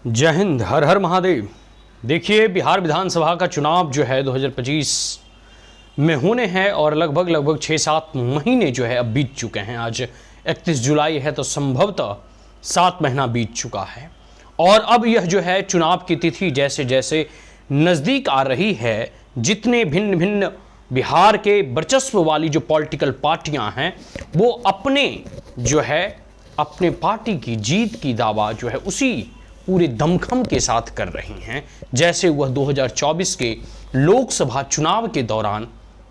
जय हिंद, हर हर महादेव। देखिए, बिहार विधानसभा का चुनाव जो है 2025 में होने हैं और लगभग 6-7 महीने जो है अब बीत चुके हैं। आज 31 जुलाई है तो संभवतः 7 महीना बीत चुका है और अब यह जो है चुनाव की तिथि जैसे जैसे नज़दीक आ रही है, जितने भिन्न भिन्न बिहार के वर्चस्व वाली जो पॉलिटिकल पार्टियां हैं वो अपने पार्टी की जीत की दावा जो है उसी पूरे दमखम के साथ कर रही हैं, जैसे वह 2024 के लोकसभा चुनाव के दौरान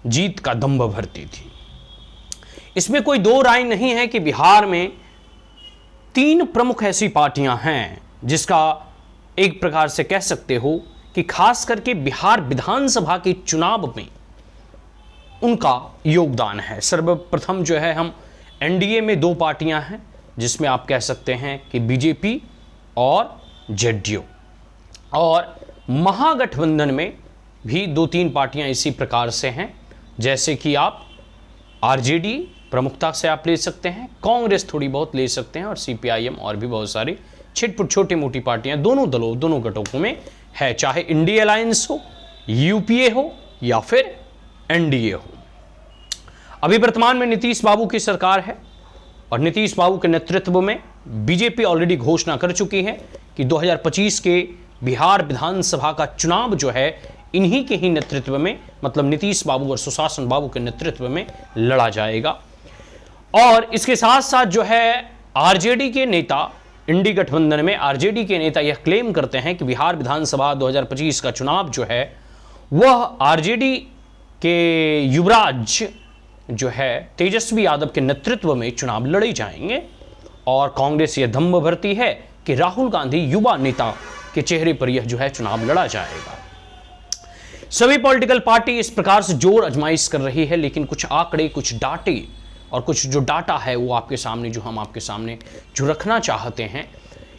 जीत का दंभ भरती थी। इसमें कोई दो राय नहीं है कि बिहार में 3 प्रमुख ऐसी पार्टियां हैं जिसका एक प्रकार से कह सकते हो कि खास करके बिहार विधानसभा के चुनाव में उनका योगदान है। सर्वप्रथम जो है हम एनडीए में 2 पार्टियां हैं जिसमें आप कह सकते हैं कि बीजेपी और जेडीयू, और महागठबंधन में भी 2-3 पार्टियां इसी प्रकार से हैं, जैसे कि आप आरजेडी प्रमुखता से आप ले सकते हैं, कांग्रेस थोड़ी बहुत ले सकते हैं और सीपीआईएम और भी बहुत सारी छिटपुट छोटी मोटी पार्टियां दोनों गठों में है, चाहे इंडिया अलायंस हो, यूपीए हो या फिर एनडीए हो। अभी वर्तमान में नीतीश बाबू की सरकार है और नीतीश बाबू के नेतृत्व में बीजेपी ऑलरेडी घोषणा कर चुकी है कि 2025 के बिहार विधानसभा का चुनाव जो है इन्हीं के ही नेतृत्व में, मतलब नीतीश बाबू और सुशासन बाबू के नेतृत्व में लड़ा जाएगा। और इसके साथ साथ जो है आरजेडी के नेता, इंडी गठबंधन में आरजेडी के नेता यह क्लेम करते हैं कि बिहार विधानसभा 2025 का चुनाव जो है वह आरजेडी के युवराज जो है तेजस्वी यादव के नेतृत्व में चुनाव लड़े जाएंगे। और कांग्रेस यह दंभ भरती है कि राहुल गांधी युवा नेता के चेहरे पर यह जो है चुनाव लड़ा जाएगा। सभी पॉलिटिकल पार्टी इस प्रकार से जोर आजमाइश कर रही है, लेकिन कुछ आंकड़े, कुछ डाटे और कुछ जो डाटा है वो आपके सामने, जो हम आपके सामने जो रखना चाहते हैं,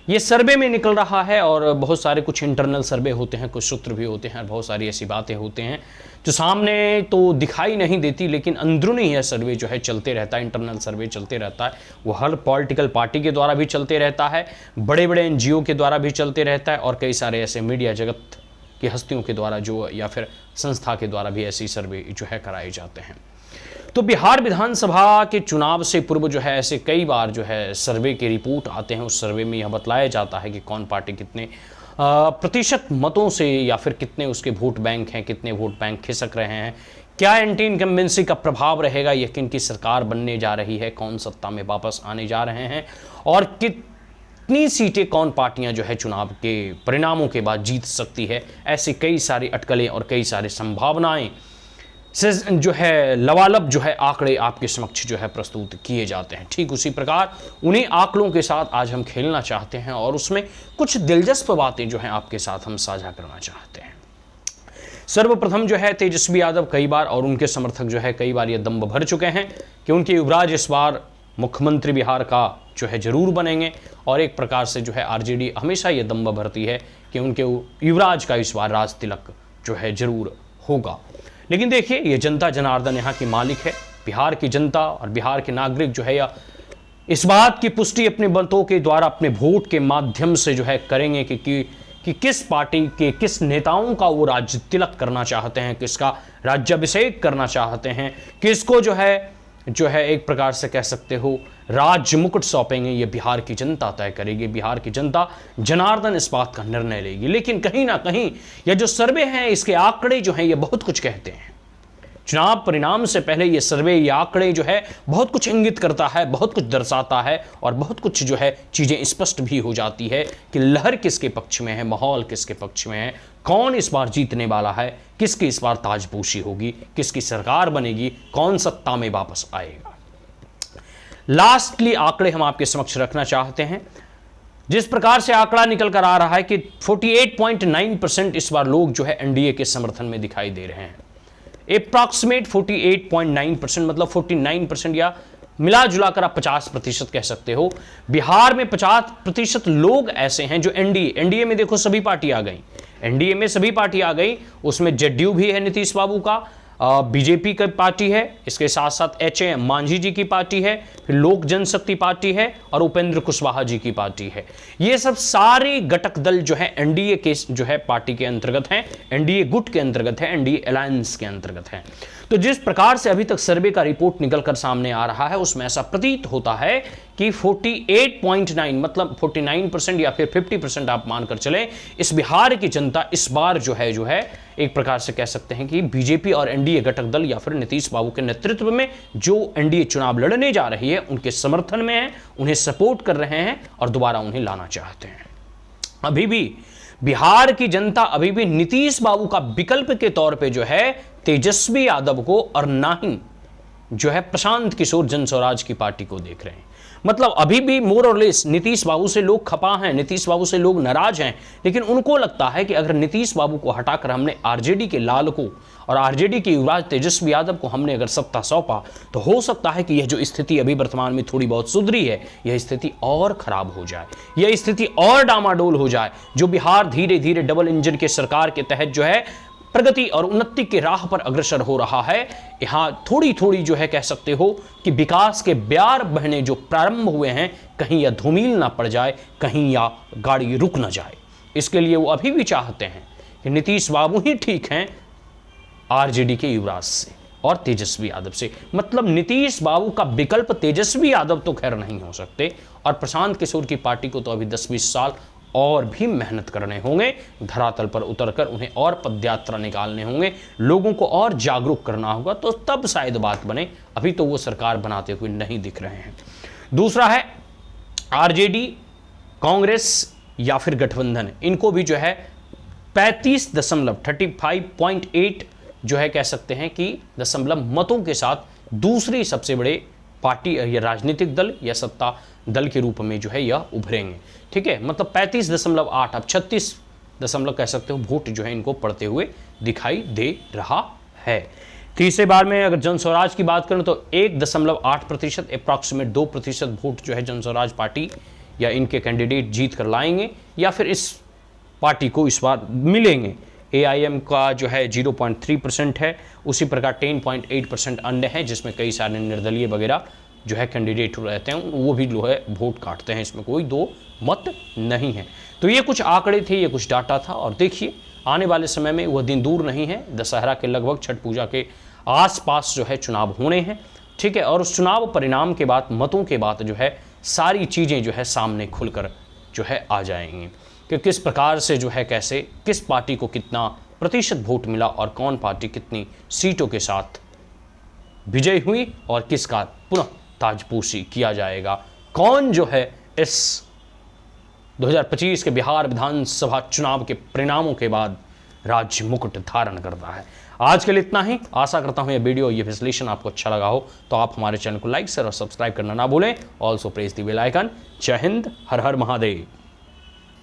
ये सर्वे में निकल रहा है। और बहुत सारे कुछ इंटरनल सर्वे होते हैं, कुछ सूत्र भी होते हैं और बहुत सारी ऐसी बातें होते हैं जो सामने तो दिखाई नहीं देती, लेकिन अंदरूनी यह सर्वे जो है चलते रहता है, इंटरनल सर्वे चलते रहता है। वो हर पॉलिटिकल पार्टी के द्वारा भी चलते रहता है, बड़े बड़े एनजीओ के द्वारा भी चलते रहता है और कई सारे ऐसे मीडिया जगत की हस्तियों के द्वारा जो या फिर संस्था के द्वारा भी ऐसी सर्वे जो है कराए जाते हैं। तो बिहार विधानसभा के चुनाव से पूर्व जो है ऐसे कई बार जो है सर्वे के रिपोर्ट आते हैं। उस सर्वे में यह बतलाया जाता है कि कौन पार्टी कितने प्रतिशत मतों से या फिर कितने उसके वोट बैंक हैं, कितने वोट बैंक खिसक रहे हैं, क्या एंटी इनकम्बेंसी का प्रभाव रहेगा, यह किन की सरकार बनने जा रही है, कौन सत्ता में वापस आने जा रहे हैं और कितनी सीटें कौन पार्टियां जो है चुनाव के परिणामों के बाद जीत सकती है। ऐसी कई सारी अटकलें और कई सारी संभावनाएं से जो है लवालब जो है आंकड़े आपके समक्ष जो है प्रस्तुत किए जाते हैं। ठीक उसी प्रकार उन्हीं आंकड़ों के साथ आज हम खेलना चाहते हैं और उसमें कुछ दिलचस्प बातें जो हैं आपके साथ हम साझा करना चाहते हैं। सर्वप्रथम जो है तेजस्वी यादव कई बार और उनके समर्थक जो है कई बार ये दंभ भर चुके हैं कि उनके युवराज इस बार मुख्यमंत्री बिहार का जो है जरूर बनेंगे, और एक प्रकार से जो है आरजेडी हमेशा ये दंभ भरती है कि उनके युवराज का इस बार राज तिलक जो है जरूर होगा। लेकिन देखिए, ये जनता जनार्दन यहाँ की मालिक है। बिहार की जनता और बिहार के नागरिक जो है या इस बात की पुष्टि अपने मतों के द्वारा, अपने वोट के माध्यम से जो है करेंगे कि किस पार्टी के किस नेताओं का वो राज्य तिलक करना चाहते हैं, किसका राज्याभिषेक करना चाहते हैं, किसको जो है एक प्रकार से कह सकते हो राज्य मुकुट सौंपेंगे। ये बिहार की जनता तय करेगी, बिहार की जनता जनार्दन इस बात का निर्णय लेगी। लेकिन कहीं ना कहीं यह जो सर्वे हैं, इसके आंकड़े जो हैं ये बहुत कुछ कहते हैं। चुनाव परिणाम से पहले ये सर्वे, ये आंकड़े जो है बहुत कुछ इंगित करता है, बहुत कुछ दर्शाता है और बहुत कुछ जो है चीज़ें स्पष्ट भी हो जाती है कि लहर किसके पक्ष में है, माहौल किसके पक्ष में है, कौन इस बार जीतने वाला है, किसकी इस बार ताजपोशी होगी, किसकी सरकार बनेगी, कौन सत्ता में वापस आएगा। लास्टली आंकड़े हम आपके समक्ष रखना चाहते हैं। जिस प्रकार से आंकड़ा निकल कर आ रहा है कि 48.9% इस बार लोग जो है एनडीए के समर्थन में दिखाई दे रहे हैं। अप्रॉक्सीमेट 48.9%, मतलब 49% या मिला जुलाकर आप 50% कह सकते हो। बिहार में 50% लोग ऐसे हैं जो एनडीए में देखो सभी पार्टी आ गई, एनडीए में सभी पार्टी आ गई, उसमें जेडीयू भी है नीतीश बाबू का, बीजेपी की पार्टी है, इसके साथ साथ HA मांझी जी की पार्टी है, फिर लोक जनशक्ति पार्टी है और उपेंद्र कुशवाहा जी की पार्टी है। ये सब सारे घटक दल जो है एनडीए के जो है पार्टी के अंतर्गत हैं, एनडीए गुट के अंतर्गत है, एनडीए अलायंस के अंतर्गत है। तो जिस प्रकार से अभी तक सर्वे का रिपोर्ट निकलकर सामने आ रहा है उसमें ऐसा प्रतीत होता है कि 48.9 मतलब 49% या फिर 50% आप मानकर चलें, इस बिहार की जनता इस बार जो है एक प्रकार से कह सकते हैं कि बीजेपी और एनडीए घटक दल या फिर नीतीश बाबू के नेतृत्व में जो एनडीए चुनाव लड़ने जा रही है उनके समर्थन में है, उन्हें सपोर्ट कर रहे हैं और दोबारा उन्हें लाना चाहते हैं। अभी भी बिहार की जनता अभी भी नीतीश बाबू का विकल्प के तौर पे जो है तेजस्वी यादव को और ना ही जो है प्रशांत किशोर जनस्वराज की पार्टी को देख रहे हैं। मतलब अभी भी मोर और लेस नीतीश बाबू से लोग खपा हैं, नीतीश बाबू से लोग नाराज हैं, लेकिन उनको लगता है कि अगर नीतीश बाबू को हटाकर हमने आरजेडी के लाल को और आरजेडी के युवराज तेजस्वी यादव को हमने अगर सत्ता सौंपा तो हो सकता है कि यह जो स्थिति अभी वर्तमान में थोड़ी बहुत सुधरी है यह स्थिति और खराब हो जाए, यह स्थिति और डामाडोल हो जाए। जो बिहार धीरे धीरे डबल इंजन के सरकार के तहत जो है प्रगति और उन्नति के राह पर अग्रसर हो रहा है, यहां थोड़ी थोड़ी जो है कह सकते हो कि विकास के ब्यार बहने जो प्रारंभ हुए हैं कहीं यह धूमिल ना पड़ जाए, कहीं या गाड़ी रुक ना जाए। इसके लिए वो अभी भी चाहते हैं कि नीतीश बाबू ही ठीक हैं आरजेडी के युवराज से और तेजस्वी यादव से। मतलब नीतीश बाबू का विकल्प तेजस्वी यादव तो खैर नहीं हो सकते और प्रशांत किशोर की पार्टी को तो अभी 10-20 साल और भी मेहनत करने होंगे, धरातल पर उतरकर उन्हें और पदयात्रा निकालने होंगे, लोगों को और जागरूक करना होगा, तो तब शायद बात बने। अभी तो वो सरकार बनाते हुए नहीं दिख रहे हैं। दूसरा है आरजेडी, कांग्रेस या फिर गठबंधन, इनको भी जो है 35.8 जो है कह सकते हैं कि दशमलव मतों के साथ दूसरी सबसे बड़े पार्टी या राजनीतिक दल या सत्ता दल के रूप में जो है यह उभरेंगे। ठीक है, मतलब 35.8 अब 36 दशमलव कह सकते हो वोट जो है इनको पड़ते हुए दिखाई दे रहा है। तीसरे बार में अगर जनस्वराज की बात करें तो 1.8% अप्रॉक्सीमेट 2% वोट जो है जनस्वराज पार्टी या इनके कैंडिडेट जीत कर लाएंगे या फिर इस पार्टी को इस बार मिलेंगे। AIM का जो है 0.3% है, उसी प्रकार 10.8% अन्य है जिसमें कई सारे निर्दलीय वगैरह जो है कैंडिडेट रहते हैं, वो भी जो है वोट काटते हैं, इसमें कोई दो मत नहीं है। तो ये कुछ आंकड़े थे, ये कुछ डाटा था और देखिए आने वाले समय में वह दिन दूर नहीं है, दशहरा के लगभग छठ पूजा के आसपास जो है चुनाव होने हैं। ठीक है, और उस चुनाव परिणाम के बाद मतों के बाद जो है सारी चीज़ें जो है सामने खुलकर जो है आ जाएंगी कि किस प्रकार से जो है कैसे किस पार्टी को कितना प्रतिशत वोट मिला और कौन पार्टी कितनी सीटों के साथ विजय हुई और किसका पुनः ताजपोशी किया जाएगा, कौन जो है इस 2025 के बिहार विधानसभा चुनाव के परिणामों के बाद राज्य मुकुट धारण करता है। आज के लिए इतना ही। आशा करता हूं यह वीडियो, ये विश्लेषण आपको अच्छा लगा हो तो आप हमारे चैनल को लाइक शेयर और सब्सक्राइब करना ना भूलें। Also press the bell icon. जय हिंद, हर हर महादेव।